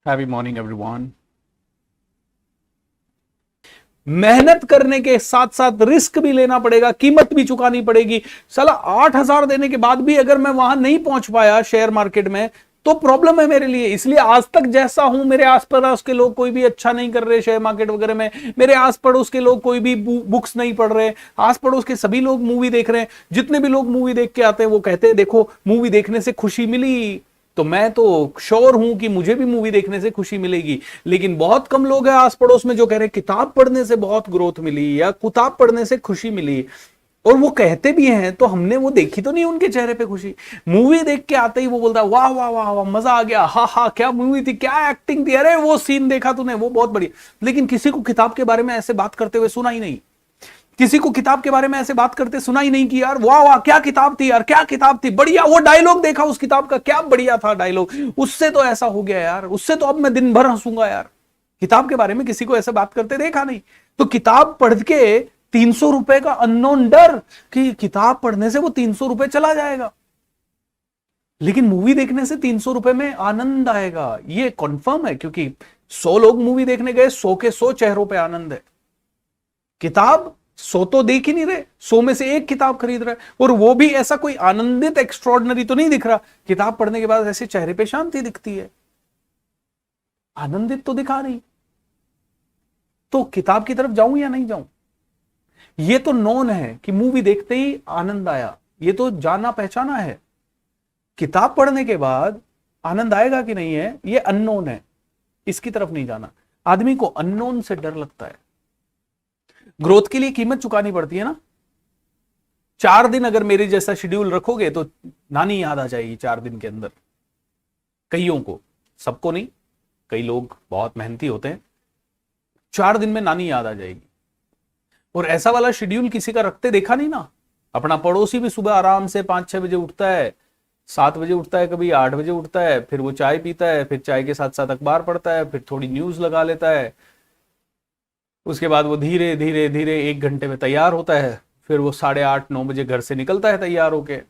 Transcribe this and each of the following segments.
Happy morning everyone. मेहनत करने के साथ साथ रिस्क भी लेना पड़ेगा, कीमत भी चुकानी पड़ेगी। साला 8,000 देने के बाद भी अगर मैं वहां नहीं पहुंच पाया शेयर मार्केट में तो प्रॉब्लम है मेरे लिए। इसलिए आज तक जैसा हूं, मेरे आस पड़ोस के लोग कोई भी अच्छा नहीं कर रहे शेयर मार्केट वगैरह में, मेरे आस पड़ोस के लोग कोई भी बुक्स नहीं पढ़ रहे, आस पड़ोस के सभी लोग मूवी देख रहे हैं। जितने भी लोग मूवी देख के आते हैं वो कहते हैं देखो मूवी देखने से खुशी मिली, तो मैं तो श्योर हूं कि मुझे भी मूवी देखने से खुशी मिलेगी। लेकिन बहुत कम लोग हैं आस पड़ोस में जो कह रहे हैं किताब पढ़ने से बहुत ग्रोथ मिली या किताब पढ़ने से खुशी मिली, और वो कहते भी हैं तो हमने वो देखी तो नहीं उनके चेहरे पे खुशी। मूवी देख के आते ही वो बोलता है वाह वाह वाह वाह, मजा आ गया, हा हा क्या मूवी थी, क्या एक्टिंग थी, अरे वो सीन देखा तूने, वो बहुत बढ़िया। लेकिन किसी को किताब के बारे में ऐसे बात करते हुए सुना ही नहीं, किसी को किताब के बारे में ऐसे बात करते सुना ही नहीं कि यार वाह वाह क्या किताब थी यार, क्या किताब थी, बढ़िया वो डायलॉग देखा उस किताब का, क्या बढ़िया था डायलॉग, उससे तो ऐसा हो गया यार, उससे तो अब मैं दिन भर हंसूंगा यार। किताब के बारे में किसी को ऐसे बात करते देखा नहीं। तो किताब पढ़ के 300 रुपए का अननोन डर कि किताब पढ़ने से वो 300 रुपए चला जाएगा, लेकिन मूवी देखने से 300 रुपए में आनंद आएगा, ये कंफर्म है। क्योंकि 100 लोग मूवी देखने गए, 100 के 100 चेहरों पे आनंद है। किताब 100 तो देख ही नहीं रहे, 100 में से एक किताब खरीद रहा है, और वो भी ऐसा कोई आनंदित एक्स्ट्रॉर्डनरी तो नहीं दिख रहा। किताब पढ़ने के बाद ऐसे चेहरे पे शांति दिखती है, आनंदित तो दिखा नहीं। तो किताब की तरफ जाऊं या नहीं जाऊं, ये तो नोन है कि मूवी देखते ही आनंद आया, ये तो जाना पहचाना है। किताब पढ़ने के बाद आनंद आएगा कि नहीं है ये अननोन है, इसकी तरफ नहीं जाना। आदमी को अननोन से डर लगता है। ग्रोथ के लिए कीमत चुकानी पड़ती है ना। 4 दिन अगर मेरे जैसा शेड्यूल रखोगे तो नानी याद आ जाएगी 4 दिन के अंदर। कईयों को, सबको नहीं, कई लोग बहुत मेहनती होते हैं, 4 दिन में नानी याद आ जाएगी। और ऐसा वाला शेड्यूल किसी का रखते देखा नहीं ना। अपना पड़ोसी भी सुबह आराम से 5-6 बजे उठता है, 7 बजे उठता है, कभी 8 बजे उठता है, फिर वो चाय पीता है, फिर चाय के साथ साथ अखबार पढ़ता है, फिर थोड़ी न्यूज लगा लेता है, उसके बाद वो धीरे धीरे धीरे 1 घंटे में तैयार होता है, फिर वो 8:30-9 बजे घर से निकलता है तैयार होके,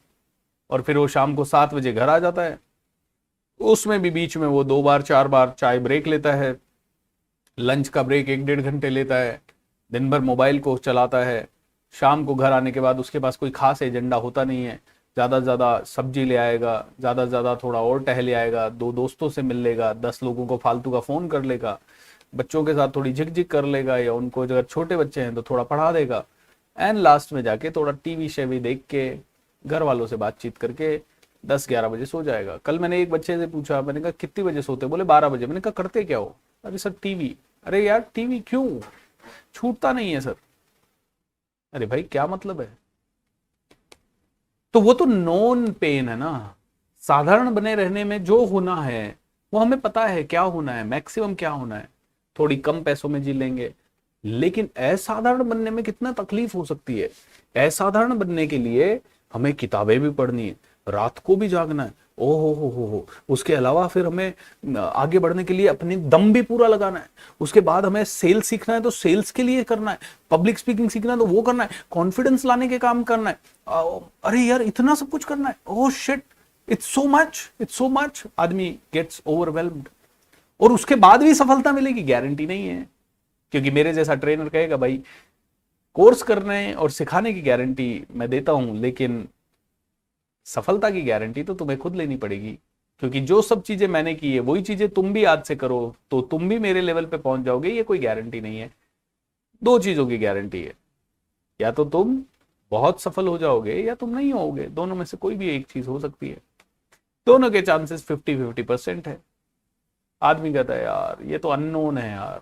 और फिर वो शाम को 7 बजे घर आ जाता है। उसमें भी बीच में वो 2 बार 4 बार चाय ब्रेक लेता है, लंच का ब्रेक 1-1.5 घंटे लेता है, दिन भर मोबाइल को चलाता है। शाम को घर आने के बाद उसके पास कोई खास एजेंडा होता नहीं है, ज़्यादा से ज़्यादा सब्जी ले आएगा, ज़्यादा से ज़्यादा थोड़ा और टहल आएगा, 2 दोस्तों से मिल लेगा, 10 लोगों को फालतू का फ़ोन कर लेगा, बच्चों के साथ थोड़ी झिक कर लेगा, या उनको अगर छोटे बच्चे हैं तो थोड़ा पढ़ा देगा, एंड लास्ट में जाके थोड़ा टीवी शेवी देख के घर वालों से बातचीत करके 10-11 बजे सो जाएगा। कल मैंने एक बच्चे से पूछा, मैंने कहा कितनी बजे सोते, बोले 12 बजे। मैंने कहा करते क्या हो? अरे सर टीवी। अरे यार टीवी क्यों, छूटता नहीं है सर। अरे भाई क्या मतलब है? तो वो तो नॉन पेन है ना। साधारण बने रहने में जो होना है वो हमें पता है क्या होना है, मैक्सिमम क्या होना है। थोड़ी कम पैसों में जी लेंगे, लेकिन असाधारण बनने में कितना तकलीफ हो सकती है। असाधारण बनने के लिए हमें किताबें भी पढ़नी है, रात को भी जागना है, ओ हो। उसके अलावा फिर हमें आगे बढ़ने के लिए अपनी दम भी पूरा लगाना है। उसके बाद हमें सेल्स सीखना है तो सेल्स के लिए करना है, पब्लिक स्पीकिंग सीखना है तो वो करना है, कॉन्फिडेंस लाने के काम करना है। अरे यार इतना सब कुछ करना है, oh shit, it's so much. आदमी गेट्स ओवरवेल्म्ड, और उसके बाद भी सफलता मिलेगी गारंटी नहीं है। क्योंकि मेरे जैसा ट्रेनर कहेगा भाई कोर्स करने और सिखाने की गारंटी मैं देता हूं, लेकिन सफलता की गारंटी तो तुम्हें खुद लेनी पड़ेगी। क्योंकि जो सब चीजें मैंने की है वही चीजें तुम भी आज से करो तो तुम भी मेरे लेवल पे पहुंच जाओगे, ये कोई गारंटी नहीं है। 2 चीजों की गारंटी है, या तो तुम बहुत सफल हो जाओगे या तुम नहीं होगे, दोनों में से कोई भी एक चीज हो सकती है। दोनों के चांसेस 50-50% है। आदमी कहता है यार ये तो अननोन है यार,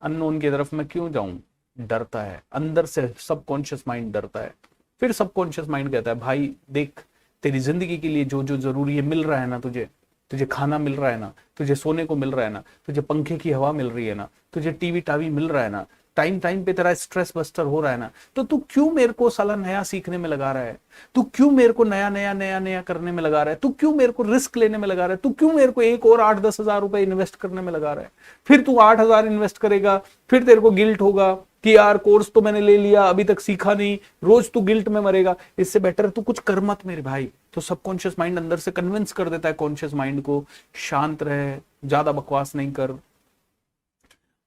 अननोन की तरफ मैं क्यों जाऊं, डरता है अंदर से, सबकॉन्शियस माइंड डरता है। फिर सबकॉन्शियस माइंड कहता है भाई देख तेरी जिंदगी के लिए जो जो जरूरी है मिल रहा है ना, तुझे खाना मिल रहा है ना, तुझे सोने को मिल रहा है ना, तुझे पंखे की हवा मिल रही है ना, तुझे टीवी टावी मिल रहा है ना, टाइम टाइम पे तेरा स्ट्रेस बस्टर हो रहा है ना, तो तू क्यों मेरे को साला नया सीखने में लगा रहा है, तू क्यों मेरे को नया करने में लगा रहा है, तू क्यों मेरे को रिस्क लेने में लगा रहा है, तू क्यों मेरे को एक और 8-10 हजार रुपए इन्वेस्ट करने में लगा रहा है। फिर तू 8,000 इन्वेस्ट करेगा, फिर तेरे को गिल्ट होगा कि यार कोर्स तो मैंने ले लिया अभी तक सीखा नहीं, रोज तू गिल्ट में मरेगा। इससे बेटर तू कुछ कर मत मेरे भाई। तो सबकॉन्शियस माइंड अंदर से कन्विंस कर देता है कॉन्शियस माइंड को, शांत रहे, ज्यादा बकवास नहीं कर।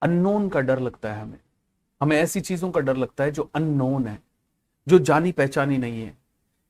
अननोन का डर लगता है हमें, हमें ऐसी चीजों का डर लगता है जो अननोन है, जो जानी पहचानी नहीं है।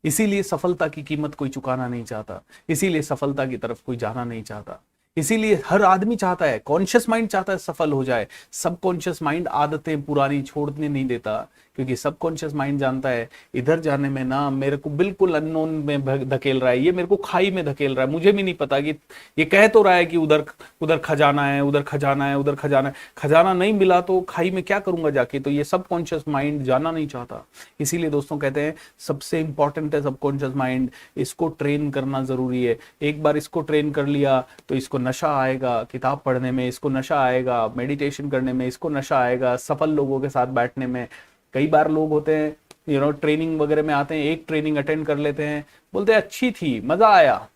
इसीलिए सफलता की कीमत कोई चुकाना नहीं चाहता, इसीलिए सफलता की तरफ कोई जाना नहीं चाहता। इसीलिए हर आदमी चाहता है, कॉन्शियस माइंड चाहता है सफल हो जाए, सबकॉन्शियस माइंड आदतें पुरानी छोड़ने नहीं देता, क्योंकि सबकॉन्शियस माइंड जानता है इधर जाने में ना मेरे को बिल्कुल अननोन में धकेल रहा है, ये मेरे को खाई में धकेल रहा है, मुझे भी नहीं पता कि ये कह तो रहा है कि उधर उधर खजाना है, उधर खजाना है, उधर खजाना है, खजाना नहीं मिला तो खाई में क्या करूंगा जाके, तो ये सबकॉन्शियस माइंड जाना नहीं चाहता। इसीलिए दोस्तों कहते हैं सबसे इंपॉर्टेंट है सबकॉन्शियस माइंड, इसको ट्रेन करना जरूरी है। एक बार इसको ट्रेन कर लिया तो इसको नशा आएगा, किताब पढ़ने में इसको नशा आएगा, मेडिटेशन करने में इसको नशा आएगा, सफल लोगों के साथ बैठने में। कई बार लोग होते हैं ट्रेनिंग वगैरह में आते हैं, एक ट्रेनिंग अटेंड कर लेते हैं, बोलते हैं अच्छी थी, मजा आया,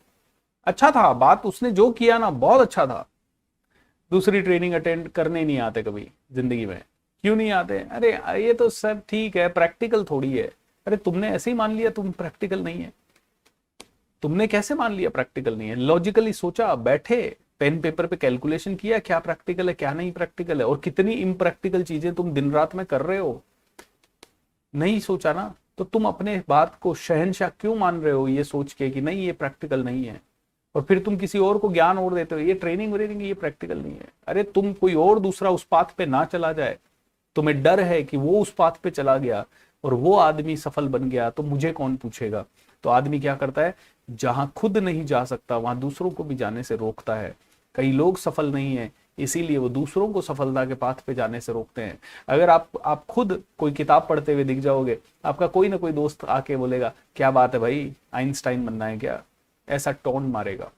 अच्छा था, बात उसने जो किया ना बहुत अच्छा था। दूसरी ट्रेनिंग अटेंड करने नहीं आते कभी जिंदगी में। क्यों नहीं आते? अरे ये तो सब ठीक है, प्रैक्टिकल थोड़ी है। अरे तुमने ऐसे ही मान लिया तुम प्रैक्टिकल नहीं है? तुमने कैसे मान लिया प्रैक्टिकल नहीं है? लॉजिकली सोचा, बैठे पेन पेपर पे कैलकुलेशन किया, क्या प्रैक्टिकल है क्या नहीं प्रैक्टिकल है, और कितनी इम्प्रैक्टिकल चीजें तुम दिन रात में कर रहे हो। नहीं सोचा ना, तो तुम अपने बात को शहंशाह क्यों मान रहे हो ये सोच के कि नहीं ये प्रैक्टिकल नहीं है, और फिर तुम किसी और को ज्ञान और देते हो ये ट्रेनिंग व्रेनिंग ये प्रैक्टिकल नहीं है। अरे तुम कोई और दूसरा उस पाथ पे ना चला जाए, तुम्हें डर है कि वो उस पाथ पे चला गया और वो आदमी सफल बन गया तो मुझे कौन पूछेगा। तो आदमी क्या करता है, जहां खुद नहीं जा सकता वहां दूसरों को भी जाने से रोकता है। कई लोग सफल नहीं है, इसीलिए वो दूसरों को सफलता के पाथ पे जाने से रोकते हैं। अगर आप खुद कोई किताब पढ़ते हुए दिख जाओगे, आपका कोई ना कोई दोस्त आके बोलेगा क्या बात है भाई, आइंस्टाइन बनना है क्या, ऐसा टोन मारेगा।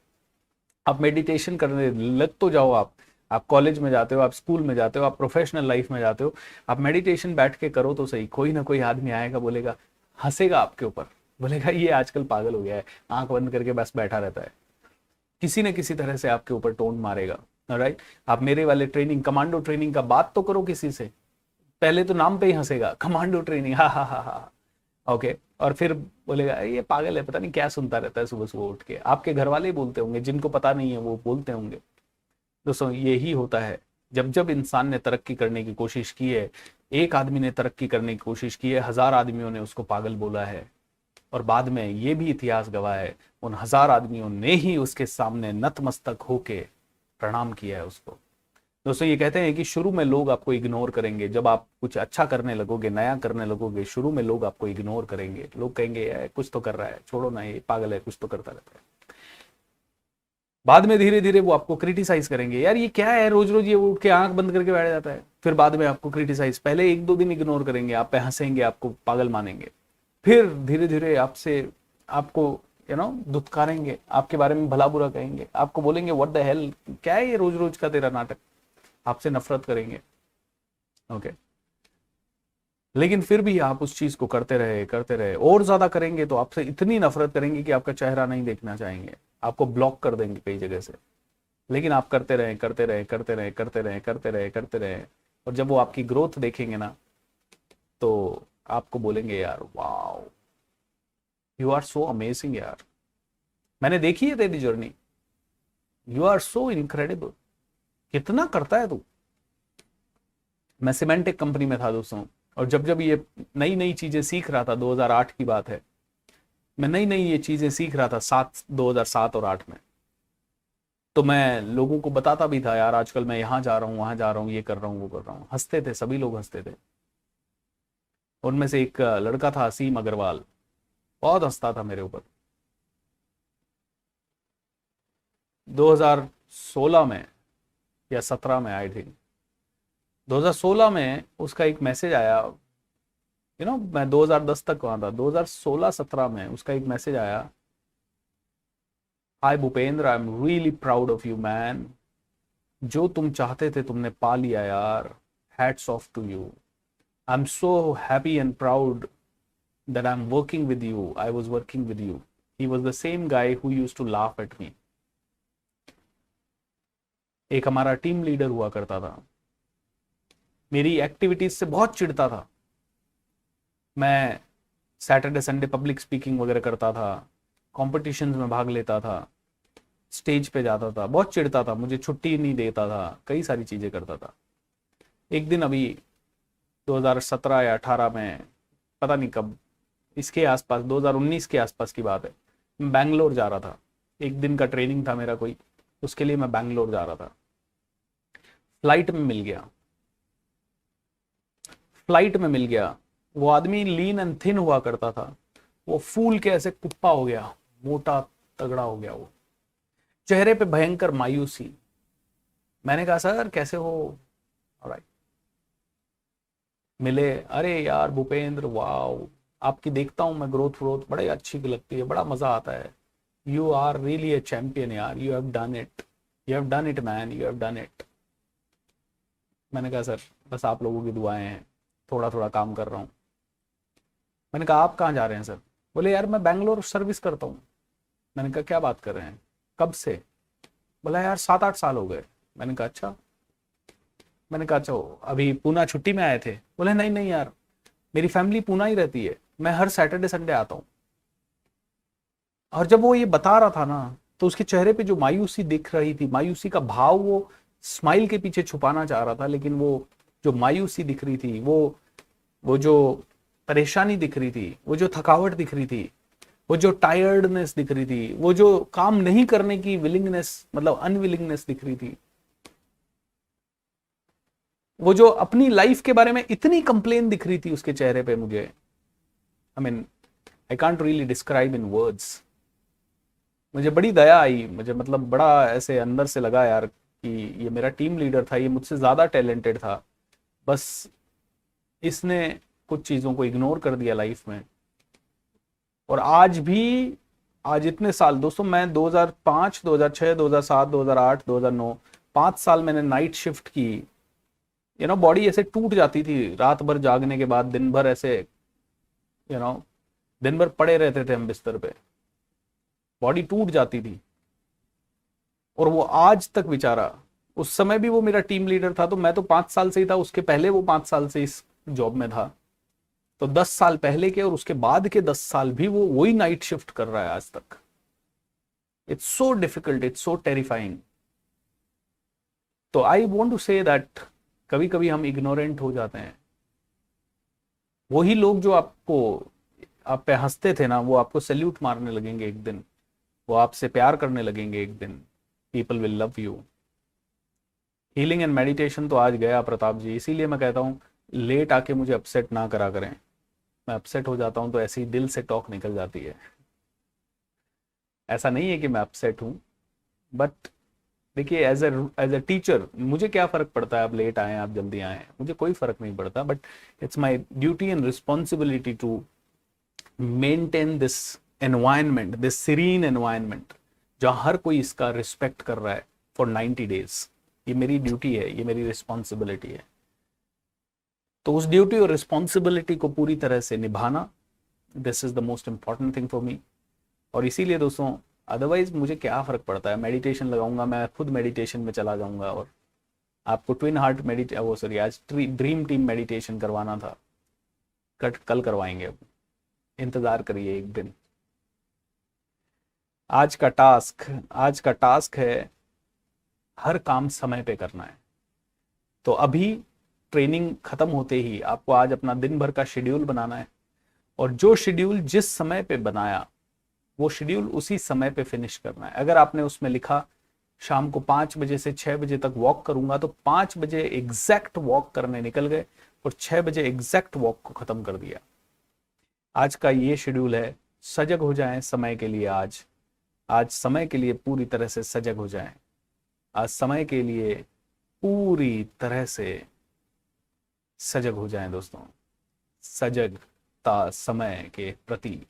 आप मेडिटेशन करने लग तो जाओ, आप कॉलेज में जाते हो, आप स्कूल में जाते हो, आप प्रोफेशनल लाइफ में जाते हो, आप मेडिटेशन बैठ के करो तो सही, कोई ना कोई आदमी आएगा, बोलेगा, हंसेगा आपके ऊपर, बोलेगा ये आजकल पागल हो गया है, आंख बंद करके बस बैठा रहता है। किसी न किसी तरह से आपके ऊपर टोन मारेगा। राइट, आप मेरे वाले ट्रेनिंग, कमांडो ट्रेनिंग का बात तो करो किसी से, पहले तो नाम पे ही हंसेगा, कमांडो ट्रेनिंग, हा हा हा हा, ओके, और फिर बोलेगा ये पागल है, पता नहीं क्या सुनता रहता है सुबह सुबह उठ के। आपके घर वाले ही बोलते होंगे, जिनको पता नहीं है वो बोलते होंगे। दोस्तों यही होता है, जब जब इंसान ने तरक्की करने की कोशिश की है, एक आदमी ने तरक्की करने की कोशिश की है, 1000 आदमियों ने उसको पागल बोला है, और बाद में ये भी इतिहास गवाह है उन 1000 आदमियों ने ही उसके सामने नतमस्तक होके प्रणाम किया है उसको। दोस्तों ये कहते हैं कि शुरू में लोग आपको इग्नोर करेंगे, जब आप कुछ अच्छा करने लगोगे, नया करने लगोगे, शुरू में लोग आपको इग्नोर करेंगे, लोग कहेंगे कुछ तो कर रहा है, छोड़ो ना ये पागल है, कुछ तो करता रहता है। बाद में धीरे धीरे वो आपको क्रिटिसाइज करेंगे, यार ये क्या है, रोज रोज ये उठ के आंख बंद करके बैठ जाता है। फिर बाद में आपको क्रिटिसाइज, पहले 1-2 दिन इग्नोर करेंगे, आप पे हंसेंगे, आपको पागल मानेंगे, फिर धीरे धीरे आपको दुत्कारेंगे, आपके बारे में भला बुरा कहेंगे, आपको बोलेंगे व्हाट द हेल, क्या है ये रोज रोज का तेरा नाटक, आपसे नफरत करेंगे। ओके, लेकिन फिर भी आप उस चीज को करते रहे और ज्यादा करेंगे तो आपसे इतनी नफरत करेंगे कि आपका चेहरा नहीं देखना चाहेंगे, आपको ब्लॉक कर देंगे कई जगह से। लेकिन आप करते रहे, और जब वो आपकी ग्रोथ देखेंगे ना तो आपको बोलेंगे यार wow, you are so amazing यार, मैंने देखी है तेरी journey, you are so incredible, कितना करता है तू। मैं सिमेंटिक कंपनी में था दोस्तों, और जब जब ये नई नई चीजें सीख रहा था, 2008 की बात है, मैं नई नई ये चीजें सीख रहा था 2007 और 8 में, तो मैं लोगों को बताता भी था यार आजकल मैं यहाँ जा रहा हूँ, वहां जा रहा हूँ, ये कर रहा हूँ, वो कर रहा हूँ। हंसते थे, सभी लोग हंसते थे। उनमें से एक लड़का था असीम अग्रवाल, बहुत हंसता था मेरे ऊपर। 2016 में या 17 में, आई थिंक 2016 में उसका एक मैसेज आया, मैं 2010 तक वहां था, 2016-17 में उसका एक मैसेज आया, hi Bhupendra, I am really proud of you man, जो तुम चाहते थे तुमने पा लिया यार, hats off to you, I am so happy and proud that I'm working with you, I was working with you. He was the same guy who used to laugh at me. एक हमारा team leader हुआ करता था, मेरी activities से बहुत चिढ़ता था। मैं सैटरडे संडे पब्लिक स्पीकिंग वगैरह करता था, कॉम्पिटिशन्स में भाग लेता था, स्टेज पे जाता था, बहुत चिढ़ता था, मुझे छुट्टी नहीं देता था, कई सारी चीजें करता था। एक दिन अभी 2017 या 18 में, पता नहीं कब, इसके आसपास 2019 के आसपास की बात है, मैं बैंगलोर जा रहा था। एक दिन का ट्रेनिंग था मेरा कोई, उसके लिए मैं बैंगलोर जा रहा था। फ्लाइट में मिल गया, फ्लाइट में मिल गया वो आदमी, लीन एंड थिन हुआ करता था, वो फूल के ऐसे कुप्पा हो गया, मोटा तगड़ा हो गया वो, चेहरे पे भयंकर मायूसी। मैंने कहा सर कैसे हो? ऑलराइट। मिले, अरे यार भूपेंद्र, वाओ, आपकी देखता हूं मैं ग्रोथ व्रोथ, बड़े अच्छी लगती है, बड़ा मजा आता है, you are really a champion यार, you have done it, you have done it man, you have done it. मैंने कहा सर बस आप लोगों की दुआएं हैं, थोड़ा थोड़ा काम कर रहा हूँ। मैंने कहा आप कहाँ जा रहे हैं सर? बोले यार मैं बैंगलोर सर्विस करता हूँ। मैंने कहा क्या बात कर रहे हैं, कब से? बोला यार 7-8 साल हो गए। मैंने कहा अच्छा। मैंने कहा अच्छा, अभी पूना छुट्टी में आए थे? बोले नहीं नहीं यार, मेरी फैमिली पूना ही रहती है, मैं हर सैटरडे संडे आता हूँ। और जब वो ये बता रहा था ना, तो उसके चेहरे पे जो मायूसी दिख रही थी, मायूसी का भाव वो स्माइल के पीछे छुपाना चाह रहा था, लेकिन वो जो मायूसी दिख रही थी, वो जो परेशानी दिख रही थी, वो जो थकावट दिख रही थी, वो जो टायर्डनेस दिख रही थी, वो जो काम नहीं करने की विलिंगनेस, मतलब अनविलिंगनेस दिख रही थी, वो जो अपनी लाइफ के बारे में इतनी कंप्लेन दिख रही थी उसके चेहरे पे, मुझे I mean I can't really describe in words. मुझे बड़ी दया आई, मुझे मतलब बड़ा ऐसे अंदर से लगा यार कि ये मेरा टीम लीडर था, ये मुझसे ज्यादा टैलेंटेड था, बस इसने कुछ चीजों को इग्नोर कर दिया लाइफ में। और आज भी, आज इतने साल दोस्तों, मैं 2005, 2006, 2007, 2008, 2009, 5 साल मैंने नाइट शिफ्ट की। बॉडी ऐसे टूट जाती थी रात भर जागने के बाद, दिन भर ऐसे दिन भर पड़े रहते थे हम बिस्तर पे, बॉडी टूट जाती थी। और वो आज तक बेचारा, उस समय भी वो मेरा टीम लीडर था, तो मैं तो 5 साल से ही था, उसके पहले वो 5 साल से इस जॉब में था, तो 10 साल पहले के और उसके बाद के 10 साल भी वो वही नाइट शिफ्ट कर रहा है आज तक। It's so difficult, it's so terrifying. तो I want to say that कभी कभी हम इग्नोरेंट हो जाते हैं। वही लोग जो आप पे हंसते थे ना, वो आपको सैल्यूट मारने लगेंगे एक दिन, वो आपसे प्यार करने लगेंगे एक दिन। People will love you. Healing and meditation तो आज गया प्रताप जी, इसीलिए मैं कहता हूँ लेट आके मुझे अपसेट ना करा करें। मैं अपसेट हो जाता हूँ तो ऐसे ही दिल से टॉक निकल जाती है। ऐसा नहीं है कि मैं अपसेट हूँ, बट देखिए एज ए टीचर मुझे क्या फर्क पड़ता है आप लेट आए आप जल्दी आए, मुझे कोई फर्क नहीं पड़ता, but it's my duty and responsibility to maintain this environment, this serene environment, जहां हर कोई इसका रिस्पेक्ट कर रहा है फॉर 90 डेज। ये मेरी ड्यूटी है, ये मेरी रिस्पॉन्सिबिलिटी है। तो उस ड्यूटी और रिस्पॉन्सिबिलिटी को पूरी तरह से निभाना, this is the most important thing for me. और इसीलिए दोस्तों, अदरवाइज मुझे क्या फर्क पड़ता है, मेडिटेशन लगाऊंगा, मैं खुद मेडिटेशन में चला जाऊंगा, और आपको ट्विन हार्ट आज ड्रीम टीम मेडिटेशन करवाना था, कल करवाएंगे, अब इंतजार करिए एक दिन। आज का टास्क है हर काम समय पे करना है। तो अभी ट्रेनिंग खत्म होते ही आपको आज अपना दिन भर का शेड्यूल बनाना है, और जो शेड्यूल जिस समय पे बनाया वो शेड्यूल उसी समय पे फिनिश करना है। अगर आपने उसमें लिखा शाम को 5 बजे से 6 बजे तक वॉक करूंगा, तो 5 बजे एग्जैक्ट वॉक करने निकल गए और 6 बजे एग्जैक्ट वॉक को खत्म कर दिया। आज का ये शेड्यूल है, सजग हो जाएं समय के लिए। आज समय के लिए पूरी तरह से सजग हो जाएं। आज समय के लिए पूरी तरह से सजग हो जाएं दोस्तों, सजगता समय के प्रति।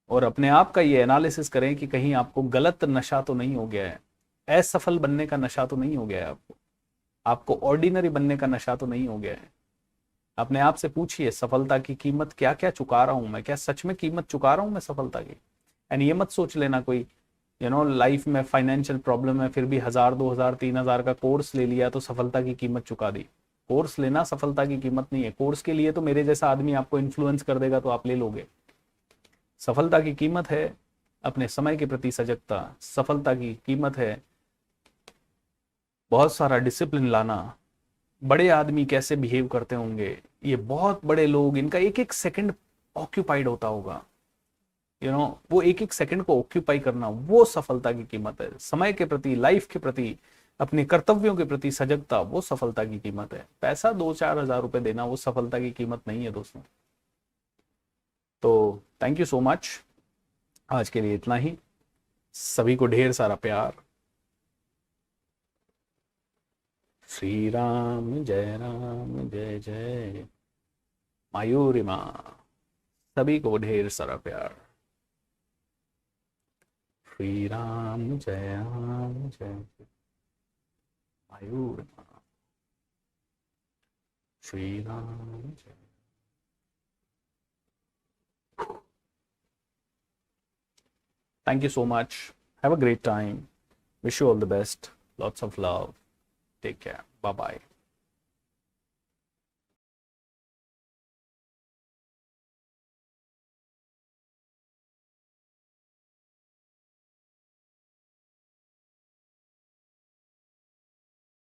और अपने आप का ये एनालिसिस करें कि कहीं आपको गलत नशा तो नहीं हो गया है, असफल बनने का नशा तो नहीं हो गया है, आपको ऑर्डिनरी बनने का नशा तो नहीं हो गया है। अपने आप से पूछिए, सफलता की कीमत क्या क्या चुका रहा हूं मैं, क्या सच में कीमत चुका रहा हूं मैं सफलता की? एंड ये मत सोच लेना कोई लाइफ में फाइनेंशियल प्रॉब्लम है फिर भी 1000, 2000, 3000 का कोर्स ले लिया तो सफलता की कीमत चुका दी। कोर्स लेना सफलता की कीमत नहीं है। कोर्स के लिए तो मेरे जैसा आदमी आपको इन्फ्लुएंस कर देगा तो आप ले लोगे। सफलता की कीमत है अपने समय के प्रति सजगता सफलता की कीमत है। बहुत सारा डिसिप्लिन लाना। बड़े आदमी कैसे बिहेव करते होंगे, ये बहुत बड़े लोग, इनका एक एक सेकंड ऑक्यूपाइड होता होगा, वो एक एक सेकंड को ऑक्यूपाई करना, वो सफलता की कीमत है। समय के प्रति, लाइफ के प्रति, अपने कर्तव्यों के प्रति सजगता, वो सफलता की कीमत है। पैसा 2-4 हजार रुपए देना वो सफलता की कीमत नहीं है दोस्तों। तो थैंक यू सो मच, आज के लिए इतना ही। सभी को ढेर सारा प्यार। श्री राम जय जय मायूरी माँ। सभी को ढेर सारा प्यार। श्री राम जय मायूरी माँ। श्री राम जय। Thank you so much. Have a great time. Wish you all the best. Lots of love. Take care. Bye bye.